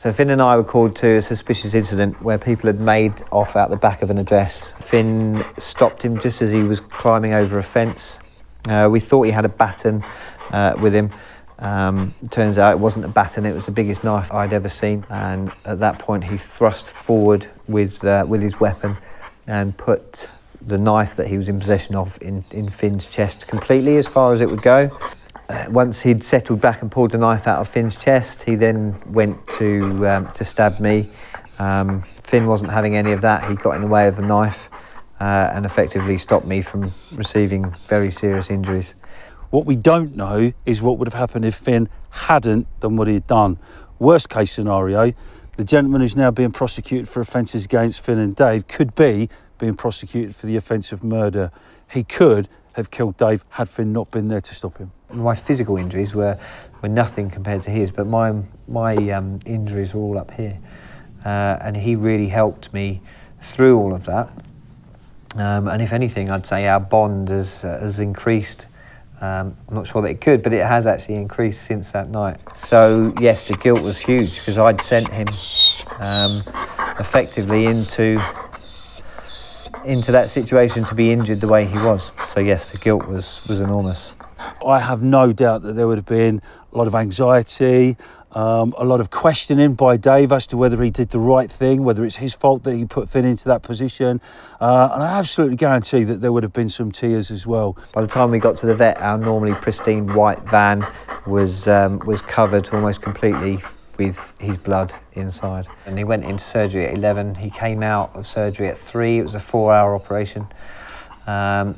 So Finn and I were called to a suspicious incident where people had made off out the back of an address. Finn stopped him just as he was climbing over a fence. We thought he had a baton with him. Turns out it wasn't a baton, it was the biggest knife I'd ever seen, and at that point he thrust forward with his weapon and put the knife that he was in possession of in Finn's chest completely, as far as it would go. Once he'd settled back and pulled the knife out of Finn's chest, he then went to stab me. Finn wasn't having any of that. He got in the way of the knife and effectively stopped me from receiving very serious injuries. What we don't know is what would have happened if Finn hadn't done what he had done. Worst case scenario, the gentleman who's now being prosecuted for offences against Finn and Dave could be being prosecuted for the offence of murder. He could have killed Dave had Finn not been there to stop him. My physical injuries were nothing compared to his, but my injuries were all up here. And he really helped me through all of that. And if anything, I'd say our bond has increased. I'm not sure that it could, but it has actually increased since that night. So yes, the guilt was huge because I'd sent him effectively into that situation to be injured the way he was. So yes, the guilt was enormous. I have no doubt that there would have been a lot of anxiety, a lot of questioning by Dave as to whether he did the right thing, whether it's his fault that he put Finn into that position. And I absolutely guarantee that there would have been some tears as well. By the time we got to the vet, our normally pristine white van was covered almost completely with his blood inside. And he went into surgery at 11. He came out of surgery at 3. It was a 4-hour operation.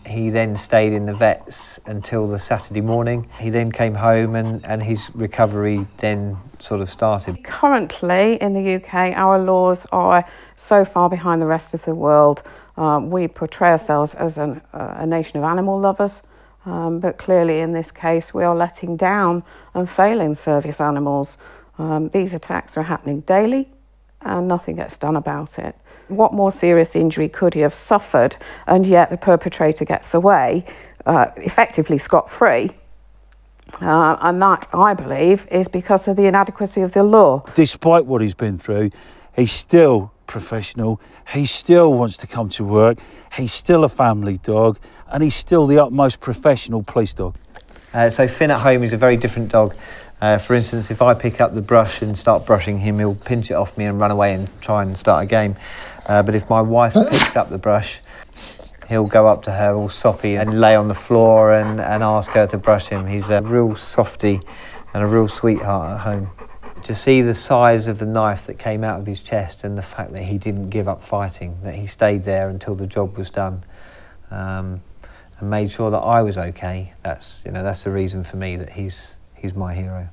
He then stayed in the vets until the Saturday morning. He then came home and his recovery then sort of started. Currently in the UK, our laws are so far behind the rest of the world. We portray ourselves as a nation of animal lovers, but clearly in this case we are letting down and failing service animals. These attacks are happening daily and nothing gets done about it. What more serious injury could he have suffered, and yet the perpetrator gets away, effectively scot-free? And that, I believe, is because of the inadequacy of the law. Despite what he's been through, he's still professional, he still wants to come to work, he's still a family dog, and he's still the utmost professional police dog. So Finn at home is a very different dog. For instance, if I pick up the brush and start brushing him, he'll pinch it off me and run away and try and start a game. But if my wife picks up the brush, he'll go up to her all soppy and lay on the floor and ask her to brush him. He's a real softy and a real sweetheart at home. To see the size of the knife that came out of his chest and the fact that he didn't give up fighting, that he stayed there until the job was done, and made sure that I was okay, that's the reason for me that he's my hero.